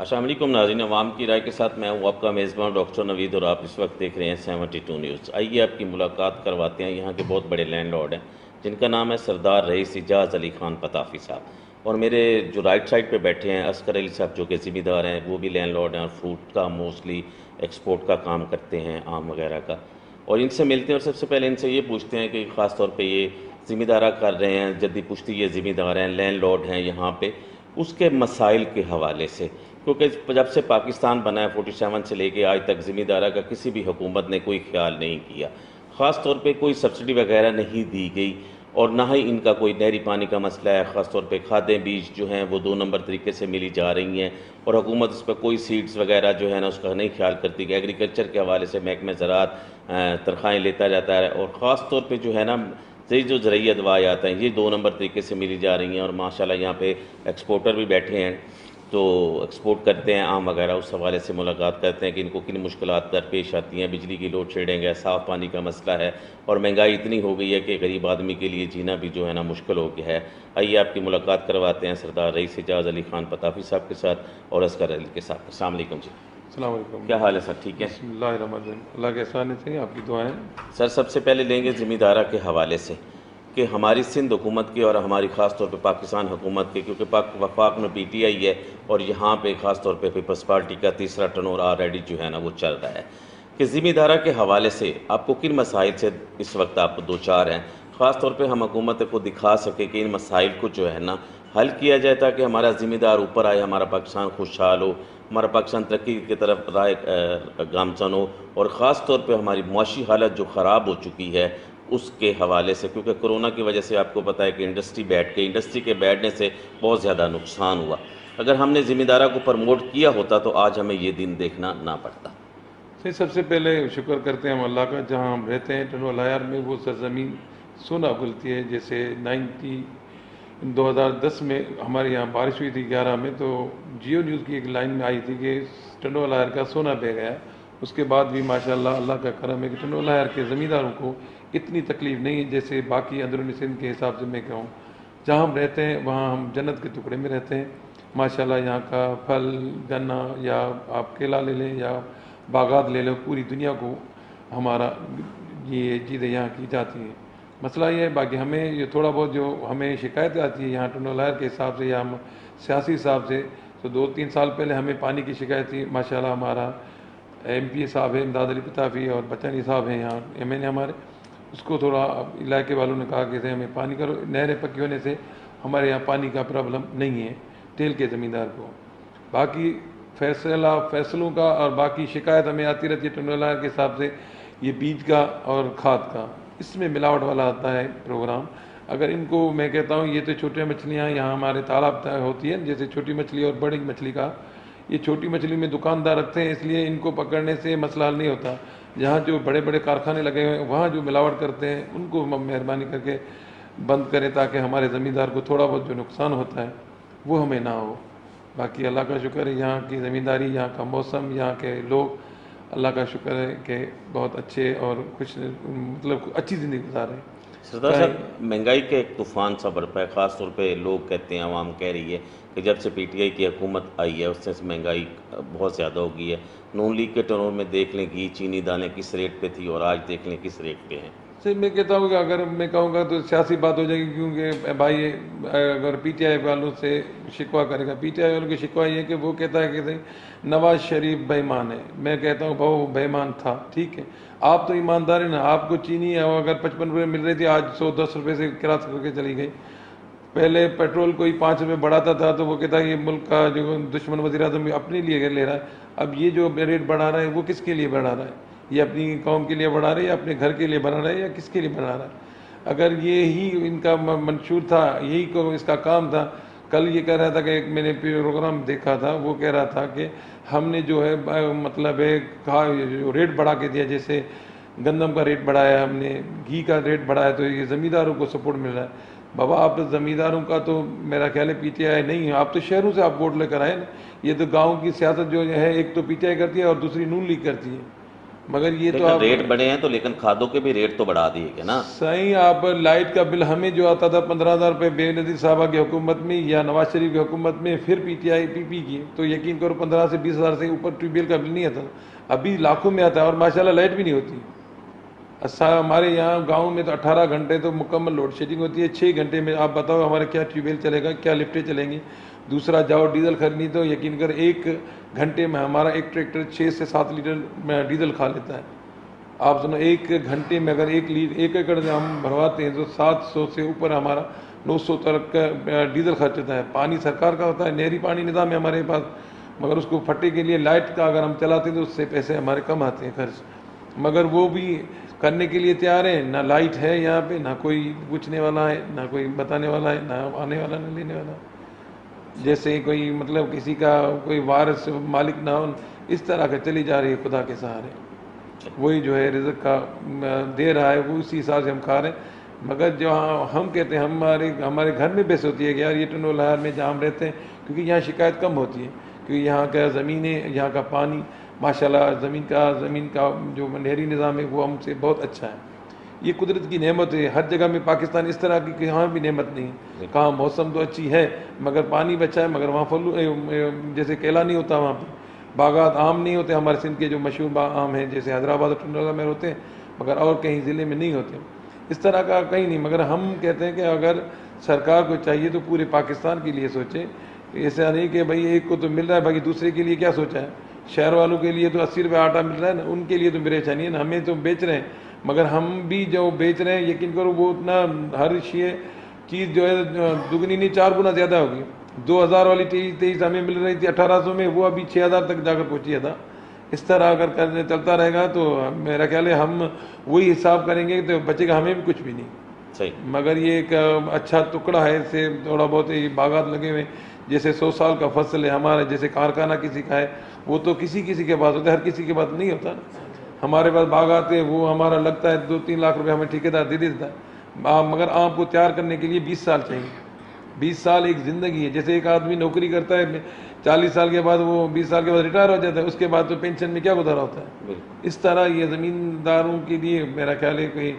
السلام علیکم ناظرین، عوام کی رائے کے ساتھ میں ہوں آپ کا میزبان ڈاکٹر نوید، اور آپ اس وقت دیکھ رہے ہیں 72 نیوز۔ آئیے آپ کی ملاقات کرواتے ہیں یہاں کے بہت بڑے لینڈ لارڈ ہیں جن کا نام ہے سردار رئیس اجاز علی خان پتافی صاحب، اور میرے جو رائٹ سائڈ پہ بیٹھے ہیں عسکر علی صاحب جو کہ ذمہ دار ہیں، وہ بھی لینڈ لارڈ ہیں اور فروٹ کا موسٹلی ایکسپورٹ کا کام کرتے ہیں، آم وغیرہ کا، اور ان سے ملتے ہیں اور سب سے پہلے ان سے یہ پوچھتے ہیں کہ خاص طور پہ یہ ذمہ دارہ کر رہے ہیں، جدی پشتی یہ ذمہ دار ہیں، لینڈ لارڈ ہیں یہاں پہ، اس کے مسائل کے حوالے سے، کیونکہ جب سے پاکستان بنا ہے 47 سے لے کے آج تک ذمہ دارہ کا کسی بھی حکومت نے کوئی خیال نہیں کیا، خاص طور پہ کوئی سبسڈی وغیرہ نہیں دی گئی، اور نہ ہی ان کا کوئی نہری پانی کا مسئلہ ہے، خاص طور پہ کھادیں بیج جو ہیں وہ 2 نمبر طریقے سے ملی جا رہی ہیں، اور حکومت اس پہ کوئی سیڈز وغیرہ جو ہے نا اس کا نہیں خیال کرتی کہ ایگریکلچر کے حوالے سے محکمہ زراعت تنخواہیں لیتا جاتا ہے، اور خاص طور پہ جو ہے نا جو زرعی ادویات ہیں یہ 2 نمبر طریقے سے ملی جا رہی ہیں، اور ماشاءاللہ یہاں پہ ایکسپورٹر بھی بیٹھے ہیں تو ایکسپورٹ کرتے ہیں آم وغیرہ، اس حوالے سے ملاقات کرتے ہیں کہ ان کو کن مشکلات درپیش آتی ہیں، بجلی کی لوڈ شیڈنگ ہے، صاف پانی کا مسئلہ ہے، اور مہنگائی اتنی ہو گئی ہے کہ غریب آدمی کے لیے جینا بھی جو ہے نا مشکل ہو گیا ہے۔ آئیے آپ کی ملاقات کرواتے ہیں سردار رئیس اجاز علی خان پتافی صاحب کے ساتھ اور عسکر علی کے ساتھ۔ السلام علیکم جی۔ السلام علیکم۔ کیا حال ہے سر؟ ٹھیک ہے؟ بسم اللہ الرحمن الرحیم۔ اللہ کے احسان سے آپ کی دعائیں۔ سر سب سے پہلے لیں گے ذمہ دارہ کے حوالے سے کہ ہماری سندھ حکومت کی اور ہماری خاص طور پہ پاکستان حکومت کے، کیونکہ وفاق میں پی ٹی آئی ہے اور یہاں پہ خاص طور پہ پیپلز پارٹی کا تیسرا ٹرنور آلریڈی جو ہے نا وہ چل رہا ہے، کہ ذمہ دارہ کے حوالے سے آپ کو کن مسائل سے اس وقت آپ کو دوچار ہیں، خاص طور پہ ہم حکومت کو دکھا سکے کہ ان مسائل کو جو ہے نا حل کیا جائے تاکہ ہمارا ذمہ دار اوپر آئے، ہمارا پاکستان خوشحال ہو، ہمارا پاکستان ترقی کی طرف راہ گامزن ہو، اور خاص طور پہ ہماری معاشی حالت جو خراب ہو چکی ہے اس کے حوالے سے، کیونکہ کرونا کی وجہ سے آپ کو پتہ ہے کہ انڈسٹری بیٹھ گئی، انڈسٹری کے بیٹھنے سے بہت زیادہ نقصان ہوا، اگر ہم نے ذمہ دارہ کو پروموٹ کیا ہوتا تو آج ہمیں یہ دن دیکھنا نہ پڑتا۔ سب سے پہلے شکر کرتے ہیں ہم اللہ کا، جہاں ہم رہتے ہیں ٹنو لائر میں وہ سرزمین سونا اگلتی ہے۔ جیسے 2010 میں ہمارے یہاں بارش ہوئی تھی 11 میں، تو جیو نیوز کی ایک لائن میں آئی تھی کہ ٹنو لائر کا سونا بہہ گیا۔ اس کے بعد بھی ماشاءاللہ اللہ کا کرم ہے کہ ٹنو لائر کے زمینداروں کو اتنی تکلیف نہیں ہے جیسے باقی اندرونی سندھ کے حساب سے میں کہوں۔ جہاں ہم رہتے ہیں وہاں ہم جنت کے ٹکڑے میں رہتے ہیں ماشاءاللہ۔ یہاں کا پھل گنا یا آپ کیلا لے لیں یا باغات لے لیں، پوری دنیا کو ہمارا یہ چیزیں یہاں کی جاتی ہیں۔ مسئلہ یہ ہے باقی ہمیں یہ تھوڑا بہت جو ہمیں شکایت آتی ہے یہاں ٹنو لائر کے حساب سے یا ہم سیاسی حساب سے، تو 2-3 سال پہلے ہمیں پانی کی شکایت تھی۔ ماشاءاللہ ہمارا ایم پی صاحب ہے امداد علی پتافی اور بچانی صاحب ہیں یہاں ایم این اے ہمارے، اس کو تھوڑا علاقے والوں نے کہا کہ ہمیں پانی کرو، نہریں پکی ہونے سے ہمارے یہاں پانی کا پرابلم نہیں ہے تیل کے زمیندار کو۔ باقی فیصلوں کا اور باقی شکایت ہمیں آتی رہتی ہے ٹنو لائر کے حساب سے، یہ بیج کا اور کھاد کا، اس میں ملاوٹ والا آتا ہے پروگرام۔ اگر ان کو میں کہتا ہوں یہ تو چھوٹے مچھلیاں یہاں ہمارے تالاب ہوتی ہے، جیسے چھوٹی مچھلی اور بڑی مچھلی کا، یہ چھوٹی مچھلی میں دکاندار رکھتے ہیں اس لیے ان کو پکڑنے سے مسئلہ حل نہیں ہوتا۔ جہاں جو بڑے بڑے کارخانے لگے ہوئے ہیں وہاں جو ملاوٹ کرتے ہیں ان کو مہربانی کر کے بند کریں تاکہ ہمارے زمیندار کو تھوڑا بہت جو نقصان ہوتا ہے وہ ہمیں نہ ہو۔ باقی اللہ کا شکر ہے یہاں کی زمینداری، یہاں کا موسم، یہاں کے لوگ، اللہ کا شکر ہے کہ بہت اچھے اور خوش مطلب اچھی زندگی گزار رہے ہیں۔ سردار صاحب، مہنگائی کا ایک طوفان سا برپا ہے، خاص طور پہ لوگ کہتے ہیں، عوام کہہ رہی ہے کہ جب سے پی ٹی آئی کی حکومت آئی ہے اس سے مہنگائی بہت زیادہ ہو گئی ہے۔ نون لیگ کے ٹرنور میں دیکھ لیں کہ چینی دانے کس ریٹ پہ تھی اور آج دیکھ لیں کس ریٹ پہ ہیں۔ میں کہتا ہوں کہ اگر میں کہوں گا تو سیاسی بات ہو جائے گی، کیونکہ بھائی اگر پی ٹی آئی والوں سے شکوہ کرے گا، پی ٹی آئی والوں کی شکوہ یہ ہے کہ وہ کہتا ہے کہ نواز شریف بے ایمان ہے۔ میں کہتا ہوں وہ بے ایمان تھا، ٹھیک ہے، آپ تو ایماندار ہیں نا۔ آپ کو چینی اگر 55 روپے مل رہی تھی آج 110 روپے سے کراس کر کے چلی گئی۔ پہلے پیٹرول کوئی 5 روپے بڑھاتا تھا تو وہ کہتا ہے یہ ملک کا جو دشمن وزیر اعظم اپنے لیے لے رہا ہے۔ اب یہ جو ریٹ بڑھا رہا ہے وہ کس کے لیے بڑھا رہا ہے؟ یہ اپنی قوم کے لیے بڑھا رہا ہے یا اپنے گھر کے لیے بڑھا رہا ہے یا کس کے لیے بڑھا رہا ہے؟ اگر یہی ان کا منشور تھا، یہی کو اس کا کام تھا، کل یہ کہہ رہا تھا کہ ایک میں نے پروگرام دیکھا تھا، وہ کہہ رہا تھا کہ ہم نے جو ہے مطلب ریٹ بڑھا کے دیا، جیسے گندم کا ریٹ بڑھایا ہم نے، گھی کا ریٹ بڑھایا، تو یہ زمینداروں کو سپورٹ مل رہا ہے۔ بابا آپ زمینداروں کا تو میرا خیال ہے پی ٹی آئی نہیں ہے، آپ تو شہروں سے آپ ووٹ لے کر آئے نا۔ یہ تو گاؤں کی سیاست جو ہے ایک تو پی ٹی آئی کرتی ہے اور دوسری نون لیگ کرتی ہے۔ مگر یہ تو لیکن آپ ریٹ بڑھے ہیں تو لیکن کھادوں کے بھی ریٹ تو بڑھا دیے گئے نا. صحیح. آپ لائٹ کا بل ہمیں جو آتا تھا 15,000 روپے بے نظیر صاحبہ کی حکومت میں یا نواز شریف کی حکومت میں, پھر پی ٹی آئی پی پی کی, تو یقین کرو 15 سے 20,000 سے اوپر ٹیوب ویل کا بل نہیں آتا. ابھی لاکھوں میں آتا ہے, اور ماشاءاللہ لائٹ بھی نہیں ہوتی. ہمارے یہاں گاؤں میں تو 18 گھنٹے تو مکمل لوڈ شیڈنگ ہوتی ہے. 6 گھنٹے میں آپ بتاؤ ہمارے کیا ٹیوب ویل چلے گا, کیا لفٹیں چلیں گی. دوسرا جاؤ ڈیزل خریدنی تو یقین کر 1 گھنٹے میں ہمارا ایک ٹریکٹر 6 سے 7 لیٹر ڈیزل کھا لیتا ہے. آپ سنو 1 گھنٹے میں اگر 1 ایکڑ میں ہم بھرواتے ہیں تو 700 سے اوپر ہمارا 900 تک کا ڈیزل خرچ ہوتا ہے. پانی سرکار کا ہوتا ہے, نہری پانی نظام ہے ہمارے پاس, مگر اس کو پھٹے کے لیے لائٹ کا اگر ہم چلاتے ہیں تو اس سے پیسے ہمارے کم آتے ہیں خرچ. مگر وہ بھی کرنے کے لیے تیار ہیں. نہ لائٹ ہے یہاں پہ, نہ کوئی پوچھنے والا ہے, نہ کوئی بتانے والا ہے, نہ آنے والا نہ لینے والا. جیسے کوئی مطلب کسی کا کوئی وارث مالک نہ ہو, اس طرح کا چلی جا رہی ہے خدا کے سہارے. وہی جو ہے رزق کا دے رہا ہے, وہ اسی حساب سے ہم کھا رہے ہیں. مگر جو ہم کہتے ہیں ہمارے گھر میں بحث ہوتی ہے کہ یار یہ ٹنڈو لہر میں جہاں ہم رہتے ہیں, کیونکہ یہاں شکایت کم ہوتی ہے, کیونکہ یہاں کا زمینیں, یہاں کا پانی ماشاءاللہ زمین کا جو نہری نظام ہے وہ ہم سے بہت اچھا ہے. یہ قدرت کی نعمت ہے. ہر جگہ میں پاکستان اس طرح کی کہاں بھی نعمت نہیں ہے. کہاں موسم تو اچھی ہے مگر پانی بچا ہے, مگر وہاں جیسے کیلا نہیں ہوتا, وہاں پہ باغات آم نہیں ہوتے ہمارے سندھ کے جو مشہور آم ہیں جیسے حیدرآباد اور ٹنڈولا میں ہوتے ہیں, مگر اور کہیں ضلع میں نہیں ہوتے. اس طرح کا کہیں نہیں. مگر ہم کہتے ہیں کہ اگر سرکار کو چاہیے تو پورے پاکستان کے لیے سوچے. ایسا نہیں کہ بھائی ایک کو تو مل رہا ہے باقی دوسرے کے لیے کیا سوچا ہے. شہر والوں کے لیے تو 80 روپے آٹا مل رہا ہے نا, ان کے لیے تو پریشانی ہے نا. ہمیں تو بیچ رہے ہیں, مگر ہم بھی جو بیچ رہے ہیں یقین کرو وہ اتنا ہر چیز جو ہے دگنی نہیں 4 گنا زیادہ ہوگی. 2000 والی 23 ہمیں مل رہی تھی 1800 میں, وہ ابھی 6000 تک جا کر پہنچی تھا. اس طرح اگر کرنے چلتا رہے گا تو میرا خیال ہے ہم وہی حساب کریں گے تو بچے گا ہمیں بھی کچھ بھی نہیں. صحیح. مگر یہ ایک اچھا ٹکڑا ہے, اس سے تھوڑا بہت یہ باغات لگے ہوئے, جیسے 100 سال کا فصل ہے ہمارا, جیسے کارخانہ کسی کا ہے وہ تو کسی کے پاس ہوتا ہے, ہر کسی کے پاس نہیں ہوتا. ہمارے پاس باغات ہے, وہ ہمارا لگتا ہے 2-3 لاکھ روپے ہمیں ٹھیکیدار دے دیتا ہے, مگر آپ کو تیار کرنے کے لیے 20 سال چاہیے. 20 سال ایک زندگی ہے. جیسے ایک آدمی نوکری کرتا ہے 40 سال کے بعد, وہ 20 سال کے بعد ریٹائر ہو جاتا ہے, اس کے بعد تو پینشن میں کیا گزارا ہوتا ہے. اس طرح یہ زمینداروں کے لیے میرا خیال ہے کہ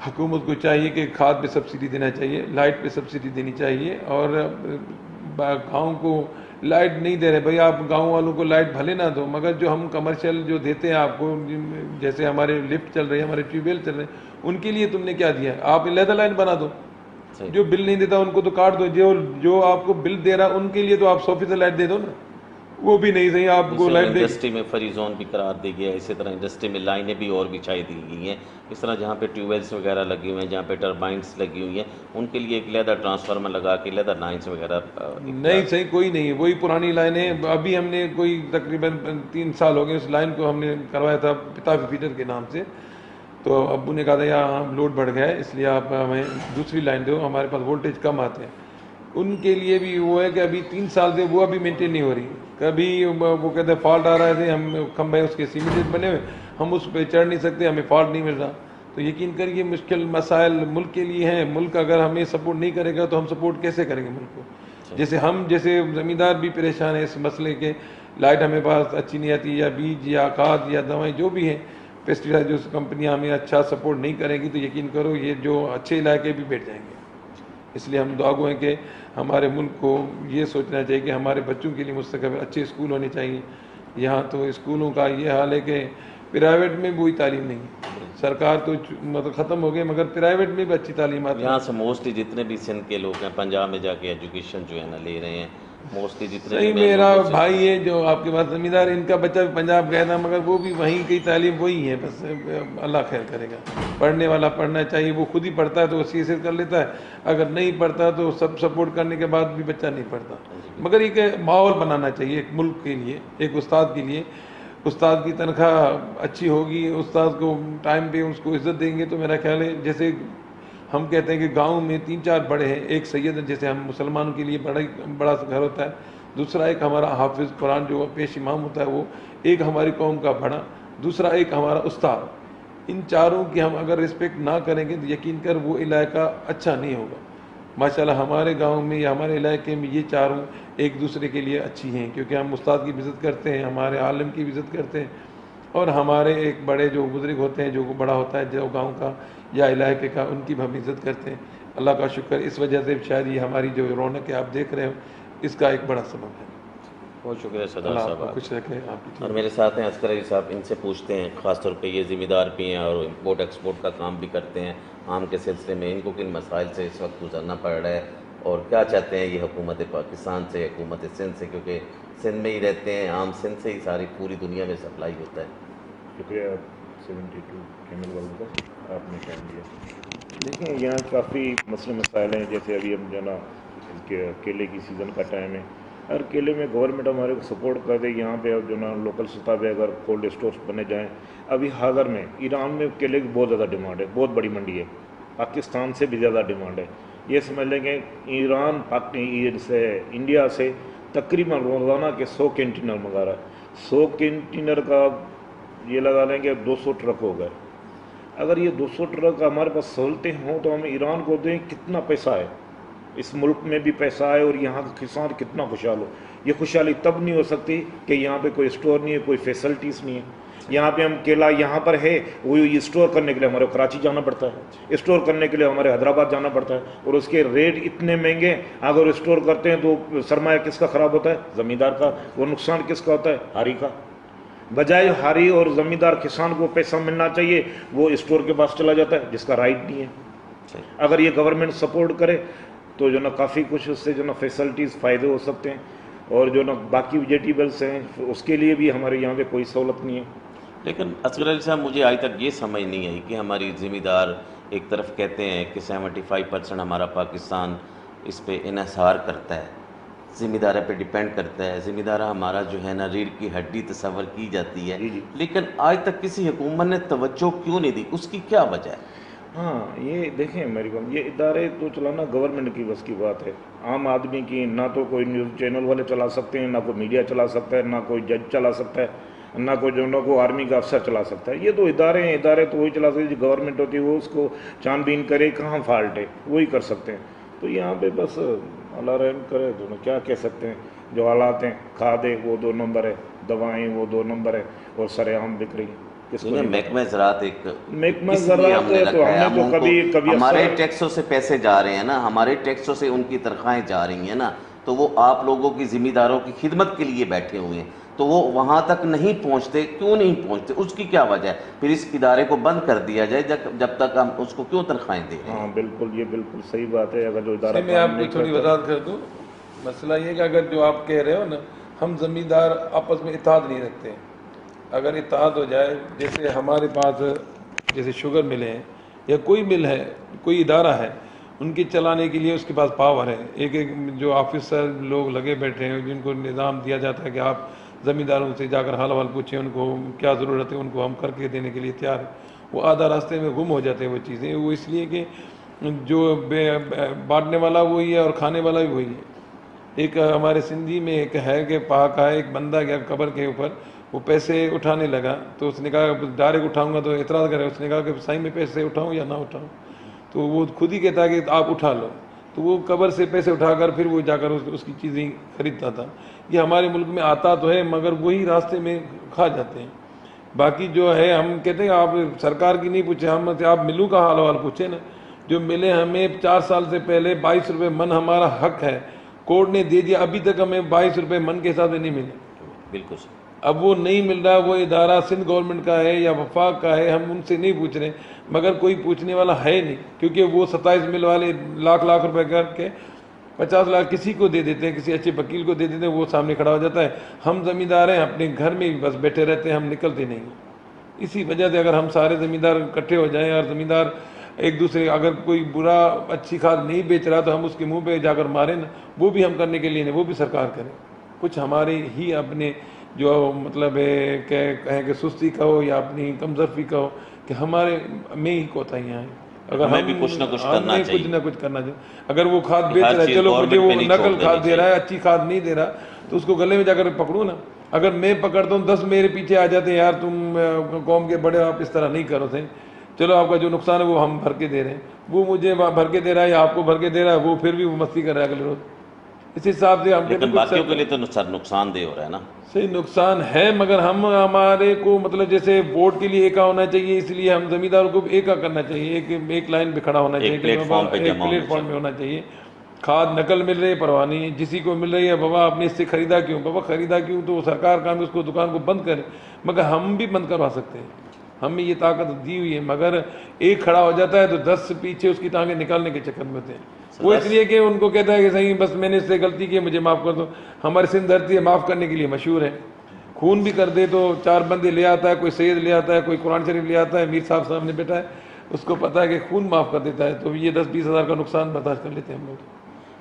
حکومت کو چاہیے کہ کھاد پہ سبسڈی دینا چاہیے, لائٹ پہ سبسڈی دینی چاہیے. اور گاؤں کو لائٹ نہیں دے رہے بھائی, آپ گاؤں والوں کو لائٹ بھلے نہ دو, مگر جو ہم کمرشل جو دیتے ہیں آپ کو, جیسے ہمارے لفٹ چل رہے ہیں, ہمارے ٹیوب ویل چل رہے ہیں, ان کے لیے تم نے کیا دیا. آپ علیحدہ لائن بنا دو. جو بل نہیں دیتا ان کو تو کاٹ دو, جو آپ کو بل دے رہا ان کے لیے تو آپ 100% لائٹ دے دو نا. وہ بھی نہیں صحیح, آپ کو لائٹ دے. انڈسٹری میں فری زون بھی قرار دی گیا ہے, اسی طرح انڈسٹری میں لائنیں بھی اور بچھائی دی گئی ہیں. اس طرح جہاں پہ ٹیوب ویلس وغیرہ لگی ہوئے ہیں, جہاں پہ ٹربائنس لگی ہوئی ہیں, ان کے لیے ایک علیحدہ ٹرانسفارمر لگا کے علیحدہ لائنس وغیرہ. نہیں صحیح, کوئی نہیں, وہی پرانی لائنیں. ابھی ہم نے کوئی تقریباً 3 سال ہو گئے اس لائن کو ہم نے کروایا تھا پتافی فیڈر کے نام سے, تو ابو نے کہا تھا یہاں لوڈ بڑھ گیا ہے اس لیے آپ ہمیں دوسری لائن دو, ہمارے پاس وولٹیج کم آتے ہیں. ان کے لیے بھی وہ ہے کہ ابھی 3 سال سے وہ ابھی مینٹین نہیں ہو رہی. کبھی وہ کہتے ہیں فالٹ آ رہا ہے, ہم کھمبے اس کے سیمنٹڈ بنے ہوئے, ہم اس پہ چڑھ نہیں سکتے, ہمیں فالٹ نہیں مل رہا. تو یقین کریے مشکل مسائل ملک کے لیے ہیں. ملک اگر ہمیں سپورٹ نہیں کرے گا تو ہم سپورٹ کیسے کریں گے ملک کو. جیسے زمیندار بھی پریشان ہیں اس مسئلے کے, لائٹ ہمیں پاس اچھی نہیں آتی, یا بیج یا کھاد یا دوائیں جو بھی ہیں, پیسٹیسائڈ جو کمپنیاں ہمیں اچھا سپورٹ نہیں کریں گی تو یقین کرو یہ جو اچھے علاقے بھی بیٹھ جائیں گے. اس لیے ہم دعا گو ہیں کہ ہمارے ملک کو یہ سوچنا چاہیے کہ ہمارے بچوں کے لیے مستقبل اچھے اسکول ہونے چاہیے. یہاں تو اسکولوں کا یہ حال ہے کہ پرائیویٹ میں بھی تعلیم نہیں. سرکار تو مطلب ختم ہو گئے, مگر پرائیویٹ میں بھی اچھی تعلیم آتی ہے. یہاں سے موسٹلی جتنے بھی سندھ کے لوگ ہیں پنجاب میں جا کے ایجوکیشن جو ہے نا لے رہے ہیں, موسٹلی جتنے. صحیح, میرا بھائی ہے جو آپ کے پاس زمیندار, ان کا بچہ بھی پنجاب گیا تھا, مگر وہ بھی وہیں کی تعلیم وہی ہے. بس اللہ خیر کرے گا. پڑھنے والا پڑھنا چاہیے, وہ خود ہی پڑھتا ہے تو وہ سی کر لیتا ہے, اگر نہیں پڑھتا تو سب سپورٹ کرنے کے بعد بھی بچہ نہیں پڑھتا. مگر ایک ماحول بنانا چاہیے ایک ملک کے لیے, ایک استاد کے لیے. استاد کی تنخواہ اچھی ہوگی, استاد کو ٹائم پہ اس کو عزت دیں گے تو میرا خیال ہے, جیسے ہم کہتے ہیں کہ گاؤں میں 3-4 بڑے ہیں, ایک سید ہے, جیسے ہم مسلمانوں کے لیے بڑا گھر ہوتا ہے, دوسرا ایک ہمارا حافظ قرآن جو پیش امام ہوتا ہے وہ, ایک ہماری قوم کا بڑا, دوسرا ایک ہمارا استاد. ان چاروں کی ہم اگر رسپیکٹ نہ کریں گے تو یقین کر وہ علاقہ اچھا نہیں ہوگا. ماشاءاللہ ہمارے گاؤں میں یا ہمارے علاقے میں یہ چاروں ایک دوسرے کے لیے اچھی ہیں, کیونکہ ہم استاد کی بھی عزت کرتے ہیں, ہمارے عالم کی بھی عزت کرتے ہیں, اور ہمارے ایک بڑے جو بزرگ ہوتے ہیں، جو بڑا ہوتا ہے جو گاؤں کا یا علاقے کا، ان کی بھی ہم عزت کرتے ہیں. اللہ کا شکر، اس وجہ سے شاید یہ ہماری جو رونق ہے آپ دیکھ رہے ہو، اس کا ایک بڑا سبب ہے. بہت شکریہ سردار اللہ آپ صاحب. کو خوش رکھے. آپ کی اور میرے ساتھ ہیں عسکر علی صاحب، ان سے پوچھتے ہیں، خاص طور پہ یہ ذمہ دار بھی ہیں اور امپورٹ ایکسپورٹ کا کام بھی کرتے ہیں آم کے سلسلے میں. ان کو کن مسائل سے اس وقت گزرنا پڑ رہا ہے اور کیا چاہتے ہیں یہ حکومت پاکستان سے، حکومت سندھ سے، کیونکہ سندھ میں ہی رہتے ہیں، آم سندھ سے ہی ساری پوری دنیا میں سپلائی ہوتا ہے. شکریہ 72 کیمل والوں کا، آپ نے ٹائم دیا. دیکھیں یہاں کافی مسئلے مسائل ہیں، جیسے ابھی ہم جو نا کیلے کی سیزن کا ٹائم ہے. ہر کیلے میں گورنمنٹ ہمارے کو سپورٹ کر دے. یہاں پہ اب جو نا لوکل سطح پہ اگر کولڈ اسٹورس بنے جائیں. ابھی حاضر میں ایران میں کیلے کی بہت زیادہ ڈیمانڈ ہے، بہت بڑی منڈی ہے، پاکستان سے بھی زیادہ ڈیمانڈ ہے. یہ سمجھ لیں کہ ایران سے انڈیا سے تقریباً روزانہ کے 100 کنٹینر منگا رہا ہے. 100 کنٹینر کا یہ لگا لیں کہ 200 ٹرک ہو گئے. اگر یہ 200 ٹرک ہمارے پاس سہولتیں ہوں تو ہم ایران کو دیں، کتنا پیسہ ہے. اس ملک میں بھی پیسہ ہے اور یہاں کا کسان کتنا خوشحال ہو. یہ خوشحالی تب نہیں ہو سکتی کہ یہاں پہ کوئی اسٹور نہیں ہے، کوئی فیسلٹیز نہیں ہے. یہاں پہ ہم کیلا یہاں پر ہے، وہ اسٹور کرنے کے لیے ہمارے کراچی جانا پڑتا ہے، اسٹور کرنے کے لیے ہمارے حیدرآباد جانا پڑتا ہے، اور اس کے ریٹ اتنے مہنگے. اگر اسٹور کرتے ہیں تو سرمایہ کس کا خراب ہوتا ہے؟ زمیندار کا. وہ نقصان کس کا ہوتا ہے؟ ہاری کا. بجائے ہاری اور زمیندار کسان کو پیسہ ملنا چاہیے، وہ اسٹور کے پاس چلا جاتا ہے جس کا رائٹ نہیں ہے. اگر یہ گورنمنٹ سپورٹ کرے تو جو نا کافی کچھ اس سے جو نا فیسلٹیز فائدے ہو سکتے ہیں. اور جو نا باقی ویجیٹیبلس ہیں اس کے لیے بھی ہمارے یہاں پہ کوئی سہولت نہیں ہے. لیکن اصغر علی صاحب، مجھے آج تک یہ سمجھ نہیں آئی کہ ہماری ذمہ دار ایک طرف کہتے ہیں کہ 75% ہمارا پاکستان اس پہ انحصار کرتا ہے، ذمہ دارہ پہ ڈیپینڈ کرتا ہے، ذمہ دارہ ہمارا جو ہے نا ریڑھ کی ہڈی تصور کی جاتی ہے. جی. لیکن آج تک کسی حکومت نے توجہ کیوں نہیں دی؟ اس کی کیا وجہ ہے؟ ہاں یہ دیکھیں میری بات، یہ ادارے تو چلانا گورنمنٹ کی بس کی بات ہے. عام آدمی کی نہ تو کوئی نیوز چینل والے چلا سکتے ہیں، نہ کوئی میڈیا چلا سکتا ہے، نہ کوئی جج چلا سکتا ہے، نہ کوئی جو نہ کوئی آرمی کا افسر چلا سکتا ہے. یہ تو ادارے ہیں، ادارے تو وہی چلا سکتے جو گورنمنٹ ہوتی ہے. وہ اس کو چھان بین کرے کہاں فالٹ ہے وہی کر سکتے ہیں. تو یہاں پہ بس اللہ رحم کرے تو کیا کہہ سکتے ہیں. جو حالات ہیں، کھادیں وہ 2 نمبر ہے، دوائیں وہ 2 نمبر ہے، اور سر عام بک رہی ہیں. محکمہ زراعت ایک محکمہ اس لیے زراعت ہم نے ہے تو رکھا ہے. ہم نے تو کبھی ہمارے ٹیکسوں سے پیسے جا رہے ہیں نا، ہمارے ٹیکسوں سے ان کی تنخواہیں جا رہی ہیں نا، تو وہ آپ لوگوں کی ذمہ داروں کی خدمت کے لیے بیٹھے ہوئے ہیں. تو وہ وہاں تک نہیں پہنچتے. کیوں نہیں پہنچتے؟ اس کی کیا وجہ ہے؟ پھر اس ادارے کو بند کر دیا جائے جب تک ہم اس کو کیوں تنخواہیں دے رہے ہیں. ہاں بالکل، یہ بالکل صحیح بات ہے. اگر جو ادارہ میں آپ کو تھوڑی وضاحت کر دوں. مسئلہ یہ کہ اگر جو آپ کہہ رہے ہو نا، ہم زمیندار آپس میں اتحاد نہیں رکھتے ہیں. اگر اتحاد ہو جائے، جیسے ہمارے پاس جیسے شوگر ملیں ہیں یا کوئی مل ہے، کوئی ادارہ ہے، ان کی چلانے کے لیے اس کے پاس پاور ہے. ایک جو آفیسر لوگ لگے بیٹھے ہیں جن کو نظام دیا جاتا ہے کہ آپ زمینداروں سے جا کر حال پوچھیں، ان کو کیا ضرورت ہے، ان کو ہم کر کے دینے کے لیے تیار ہیں. وہ آدھا راستے میں گم ہو جاتے ہیں وہ چیزیں. وہ اس لیے کہ جو بانٹنے والا وہی ہے اور کھانے والا بھی وہی ہے. ایک ہمارے سندھی میں ایک ہے کہ پاک ہے، ایک بندہ گیا قبر کے اوپر، وہ پیسے اٹھانے لگا تو اس نے کہا ڈائریکٹ اٹھاؤں گا تو اعتراض کرے. اس نے کہا کہ سائیں میں پیسے اٹھاؤں یا نہ اٹھاؤں؟ تو وہ خود ہی کہتا ہے کہ آپ اٹھا لو. تو وہ قبر سے پیسے اٹھا کر پھر وہ جا کر اس کی چیزیں خریدتا تھا. یہ ہمارے ملک میں آتا تو ہے مگر وہی راستے میں کھا جاتے ہیں. باقی جو ہے ہم کہتے ہیں آپ سرکار کی نہیں پوچھیں، ہم آپ ملوں کا حال پوچھیں نا. جو ملے ہمیں 4 سال سے پہلے 22 روپے من ہمارا حق ہے، کورٹ نے دے دیا، ابھی تک ہمیں 22 روپے من کے حساب سے نہیں ملے. بالکل. اب وہ نہیں مل رہا. وہ ادارہ سندھ گورنمنٹ کا ہے یا وفاق کا ہے، ہم ان سے نہیں پوچھ رہے، مگر کوئی پوچھنے والا ہے نہیں. کیونکہ وہ 27 مل والے لاکھ روپے کر کے 50 لاکھ کسی کو دے دیتے ہیں، کسی اچھے وکیل کو دے دیتے ہیں، وہ سامنے کھڑا ہو جاتا ہے. ہم زمیندار ہیں، اپنے گھر میں بس بیٹھے رہتے ہیں، ہم نکلتے نہیں. اسی وجہ سے اگر ہم سارے زمیندار اکٹھے ہو جائیں اور زمیندار ایک دوسرے، اگر کوئی برا اچھی کھاد نہیں بیچ رہا تو ہم اس کے منہ پہ جا کر ماریں نا. وہ بھی ہم کرنے کے لیے نہیں، وہ بھی سرکار کرے. کچھ ہمارے ہی اپنے جو مطلب ہے کہ کہیں کہ سستی کہو یا اپنی کمزرفی کہو کہ ہمارے میں ہی کوتاہیاں ہیں. اگر ہمیں بھی کچھ نہ کچھ کرنا چاہیے، کچھ نہ کچھ کرنا چاہیے. اگر وہ کھاد بیچ رہا ہے، چلو مجھے وہ نقل کھاد دے رہا ہے، اچھی کھاد نہیں دے رہا، تو اس کو گلے میں جا کر پکڑوں نا. اگر میں پکڑتا ہوں 10 میرے پیچھے آ جاتے ہیں، یار تم قوم کے بڑے آپ اس طرح نہیں کرو تھے، چلو آپ کا جو نقصان ہے وہ ہم بھر کے دے رہے ہیں. وہ مجھے بھر کے دے رہا ہے یا آپ کو بھر کے دے رہا ہے، وہ پھر بھی وہ مستی کر رہا ہے اگلے روز. اس حساب سے ہم لیکن باقیوں کے لیے تو نقصان دہ ہو رہا ہے نا. صحیح نقصان ہے، مگر ہمارے کو مطلب جیسے ووٹ کے لیے ایکا ہونا چاہیے، اس لیے ہم زمینداروں کو ایکا کرنا چاہیے، ایک لائن پہ کھڑا ہونا چاہیے، ایک پلیٹ فارم پہ جمع پلیٹ فارم پہ ہونا چاہیے. کھاد نقل مل رہی ہے پرواہ نہیں ہے، جسی کو مل رہی ہے بابا آپ نے اس سے خریدا کیوں، بابا خریدا کیوں تو سرکار کام اس کو دکان کو بند کرے، مگر ہم بھی بند کروا سکتے ہیں، ہمیں یہ طاقت دی ہوئی ہے. مگر ایک کھڑا ہو جاتا ہے تو 10 پیچھے اس کی ٹانگیں نکالنے کے چکر میں ہوتے ہیں. وہ اس لیے کہ ان کو کہتا ہے کہ صحیح بس میں نے اس سے غلطی کی مجھے معاف کر دو. ہماری سندھ دھرتی ہے معاف کرنے کے لیے مشہور ہے، خون بھی کر دے تو 4 بندے لے آتا ہے، کوئی سید لے آتا ہے، کوئی قرآن شریف لے آتا ہے، میر صاحب سامنے بیٹھا ہے، اس کو پتہ ہے کہ خون معاف کر دیتا ہے، تو یہ 10-20 ہزار کا نقصان برداشت کر لیتے ہیں ہم لوگ.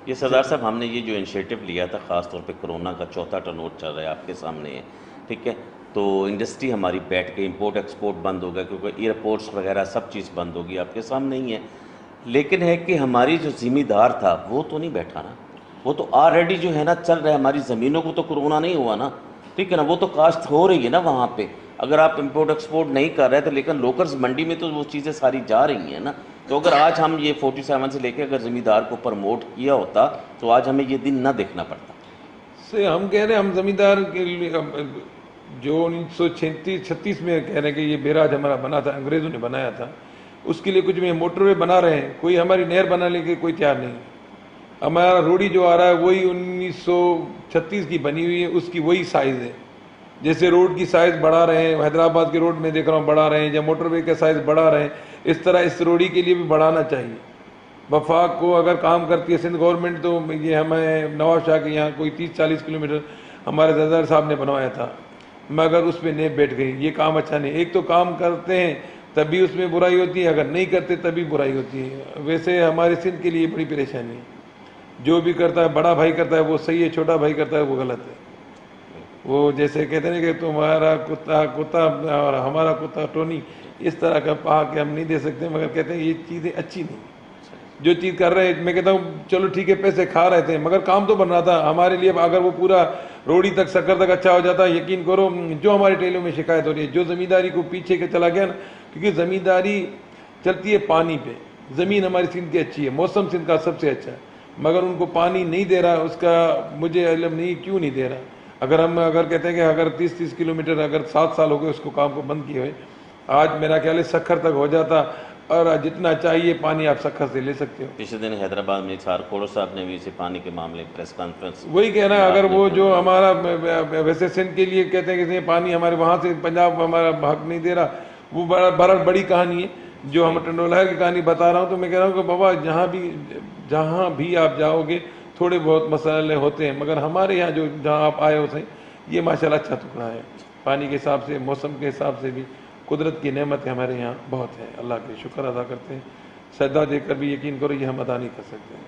یہ سردار صاحب ہم نے یہ جو انیشیٹو لیا تھا، خاص طور پہ کرونا کا چوتھا ٹرن اوور چل رہا ہے آپ کے سامنے ہے، ٹھیک ہے، تو انڈسٹری ہماری بیٹھ گئی، امپورٹ ایکسپورٹ بند ہو گیا کیونکہ ایئرپورٹس وغیرہ سب چیز بند ہوگی، آپ کے سامنے ہی ہے. لیکن ہے کہ ہماری جو ذمہ دار تھا وہ تو نہیں بیٹھا نا، وہ تو آلریڈی جو ہے نا چل رہا ہے. ہماری زمینوں کو تو کرونا نہیں ہوا نا، ٹھیک ہے نا، وہ تو کاشت ہو رہی ہے نا وہاں پہ. اگر آپ امپورٹ ایکسپورٹ نہیں کر رہے تو لیکن لوکلز منڈی میں تو وہ چیزیں ساری جا رہی ہیں نا. تو اگر آج ہم یہ 47 سے لے کے اگر زمیندار کو پروموٹ کیا ہوتا تو آج ہمیں یہ دن نہ دیکھنا پڑتا. سے ہم کہہ رہے ہیں ہم زمیندار کے لیے جو 1936 میں کہہ رہے ہیں کہ یہ بیراج ہمارا بنا تھا، انگریزوں نے بنایا تھا، اس کے لیے کچھ میں موٹر وے بنا رہے ہیں، کوئی ہماری نہر بنانے کے کوئی تیار نہیں. ہمارا روڈی جو آ رہا ہے وہی 1936 کی بنی ہوئی ہے، اس کی وہی سائز ہے. جیسے روڈ کی سائز بڑھا رہے ہیں، حیدرآباد کے روڈ میں دیکھ رہا ہوں بڑھا رہے ہیں، یا موٹر وے کا سائز بڑھا رہے ہیں، اس طرح اس روڈی کے لیے بھی بڑھانا چاہیے. وفاق کو اگر کام کرتی ہے سندھ گورنمنٹ تو یہ ہمیں نواز شاہ کے یہاں کوئی 30-40 کلومیٹر ہمارے زردار صاحب نے بنوایا تھا، مگر اس پہ نیب بیٹھ گئی. یہ کام اچھا نہیں، ایک تو کام کرتے ہیں تبھی اس میں برائی ہوتی ہے، اگر نہیں کرتے تبھی برائی ہوتی ہے. ویسے ہمارے سندھ کے لیے بڑی پریشانی ہے، جو بھی کرتا ہے بڑا بھائی کرتا ہے وہ صحیح ہے، چھوٹا بھائی کرتا ہے وہ غلط ہے. وہ جیسے کہتے ہیں کہ تمہارا کتا اور ہمارا کتا ٹونی، اس طرح کا پا کے ہم نہیں دے سکتے، مگر کہتے ہیں یہ چیزیں اچھی نہیں. جو چیز کر رہے ہیں میں کہتا ہوں چلو ٹھیک ہے پیسے کھا رہے تھے مگر کام تو بن رہا تھا ہمارے لیے. اگر وہ پورا روڑی تک سکر تک اچھا ہو جاتا، یقین کرو جو ہمارے ٹیلوں میں شکایت ہو رہی ہے، جو زمینداری کو پیچھے کے چلا گیا نا، کیونکہ زمینداری چلتی ہے پانی پہ. زمین ہماری سندھ کی اچھی ہے، موسم سندھ کا سب سے اچھا ہے، مگر ان کو پانی نہیں دے رہا. اس کا مجھے علم نہیں کیوں نہیں دے رہا. اگر کہتے ہیں کہ اگر 30 کلومیٹر اگر 7 سال ہو گئے اس کو کام کو بند کیے ہوئے، آج میرا خیال ہے سکھر تک ہو جاتا، اور جتنا چاہیے پانی آپ سکھر سے لے سکتے ہو. پچھلے دن حیدرآباد میں سار کھوڑو صاحب نے بھی اسے پانی کے معاملے پریس کانفرنس وہی کہہ رہا ہے. اگر وہ جو ہمارا ویسے سندھ کے لیے کہتے ہیں کہ پانی ہمارے وہاں سے پنجاب ہمارا حق نہیں دے رہا، وہ بڑی کہانی ہے جو ہم ٹنڈولہ کی کہانی بتا رہا ہوں. تو میں کہہ رہا ہوں کہ بابا جہاں بھی آپ جاؤ گے تھوڑے بہت مسئلے ہوتے ہیں، مگر ہمارے یہاں جہاں آپ آئے ہو سے یہ ماشاءاللہ اچھا ٹکڑا ہے. پانی کے حساب سے، موسم کے حساب سے بھی قدرت کی نعمت ہمارے یہاں بہت ہے. اللہ کے شکر ادا کرتے ہیں، سجدہ دے کر بھی یقین کرو یہ ہم ادا نہیں کر سکتے ہیں.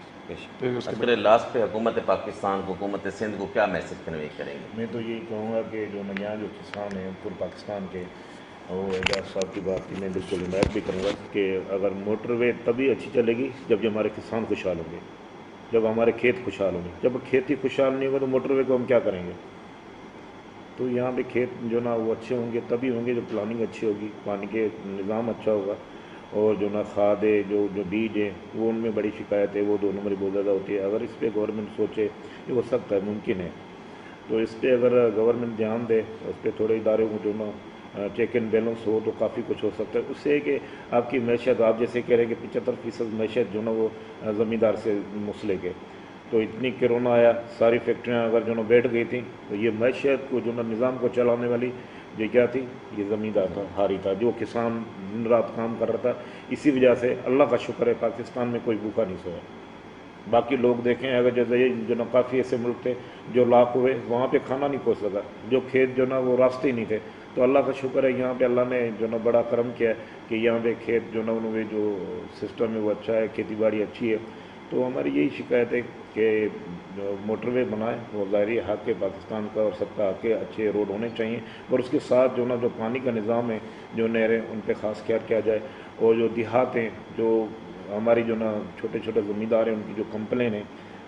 اگر لاسٹ پہ حکومت پاکستان حکومت سندھ کو کیا میسج کنوے کریں گے؟ میں تو یہی کہوں گا کہ جو یہاں جو کسان ہیں پورے پاکستان کے، اور اعجاز صاحب کی بات کی میں بالکل حمایت بھی کروں گا کہ اگر موٹر وے تبھی اچھی چلے گی جب ہمارے کسان خوشحال ہوں گے، جب ہمارے کھیت خوشحال ہوں گے. جب کھیتی خوشحال نہیں ہوگا تو موٹر وے کو ہم کیا کریں گے؟ تو یہاں پہ کھیت جو نا وہ اچھے ہوں گے تبھی ہوں گے جب پلاننگ اچھی ہوگی، پانی کے نظام اچھا ہوگا، اور جو نا کھاد ہے جو بیج ہیں وہ ان میں بڑی شکایت ہے، وہ 2 نمبر بہت زیادہ ہوتی ہے. اگر اس پہ گورنمنٹ سوچے کہ ہو سکتا ہے ممکن ہے، تو اس پہ اگر گورنمنٹ دھیان دے، اس پہ تھوڑے ادارے کو جو نا چیک اینڈ بیلنس ہو تو کافی کچھ ہو سکتا ہے. اس سے کہ آپ کی معیشت، آپ جیسے کہہ رہے ہیں کہ 75% معیشت جو نا وہ زمیندار سے منسلک ہے. تو اتنی کرونا آیا، ساری فیکٹریاں اگر جو نا بیٹھ گئی تھیں تو یہ معیشت کو جو نا نظام کو چلانے والی یہ کیا تھی؟ یہ زمیندار تھا، ہاری تھا، جو کسان دن رات کام کر رہا تھا. اسی وجہ سے اللہ کا شکر ہے پاکستان میں کوئی بھوکا نہیں سویا. باقی لوگ دیکھیں اگر جیسے یہ جو نا کافی ایسے ملک تھے جو لاکھ ہوئے وہاں پہ کھانا نہیں پہنچ سکا، جو کھیت جو نا وہ راستے ہی نہیں تھے. تو اللہ کا شکر ہے یہاں پہ اللہ نے جو نا بڑا کرم کیا ہے کہ یہاں پہ کھیت جو نا انہوں نے جو سسٹم ہے وہ اچھا ہے، کھیتی باڑی اچھی ہے. تو ہماری یہی شکایت ہے کہ موٹر وے بنائے، وہ ظاہری حق ہے پاکستان کا اور سب کا حق ہے، اچھے روڈ ہونے چاہیے، اور اس کے ساتھ جو نا جو پانی کا نظام ہے، جو نہریں ان پہ خاص خیال کیا جائے. اور جو دیہات ہیں، جو ہماری جو نا چھوٹے چھوٹے زمیندار ہیں ان کی جو کمپلین ہیں،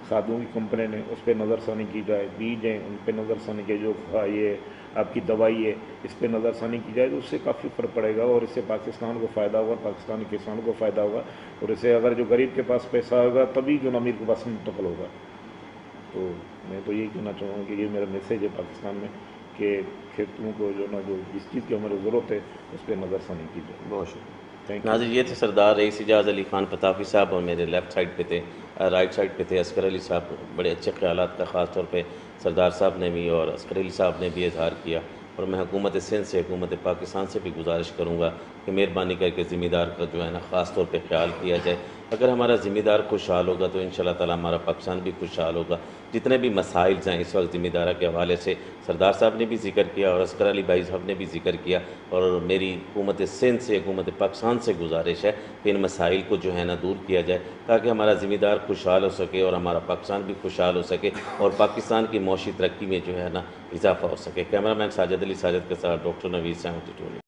کھادوں کی کمپلین ہے، اس پہ نظر ثانی کی جائے. بیج ہیں ان پہ نظر ثانی کی، جو یہ آپ کی دوائی ہے اس پہ نظر ثانی کی جائے تو اس سے کافی فرق پڑے گا، اور اس سے پاکستان کو فائدہ ہوگا، پاکستانی کسانوں کو فائدہ ہوگا. اور اسے اگر جو غریب کے پاس پیسہ ہوگا تبھی جو امیر کے پاس منتقل ہوگا. تو میں تو یہی کہنا چاہوں گا کہ یہ میرا میسیج ہے پاکستان میں کہ کھیتوں کو جو نا جو جس چیز کی ہماری ضرورت ہے اس پہ نظر ثانی کی جائے. بہت شکریہ. Thank you. ناظرین یہ تھے سردار رئیس اجاز علی خان پتافی صاحب، اور میرے لیفٹ سائڈ پہ تھے، رائٹ سائڈ پہ تھے عسکر علی صاحب. بڑے اچھے خیالات کا خاص طور پہ سردار صاحب نے بھی اور عسکر علی صاحب نے بھی اظہار کیا. اور میں حکومت سندھ سے، حکومت پاکستان سے بھی گزارش کروں گا کہ مہربانی کر کے ذمہ دار کا جو ہے نا خاص طور پہ خیال کیا جائے. اگر ہمارا ذمہ دار خوشحال ہوگا تو انشاءاللہ تعالیٰ ہمارا پاکستان بھی خوشحال ہوگا. جتنے بھی مسائل ہیں اس وقت ذمہ دارہ کے حوالے سے سردار صاحب نے بھی ذکر کیا اور عسکر علی بھائی صاحب نے بھی ذکر کیا، اور میری حکومت سندھ سے، حکومت پاکستان سے گزارش ہے کہ ان مسائل کو جو ہے نا دور کیا جائے تاکہ ہمارا ذمہ دار خوشحال ہو سکے اور ہمارا پاکستان بھی خوشحال ہو سکے اور پاکستان کی معاشی ترقی میں جو ہے نا اضافہ ہو سکے. کیمرہ مین ساجد علی ساجد کے ساتھ ڈاکٹر نوید 72.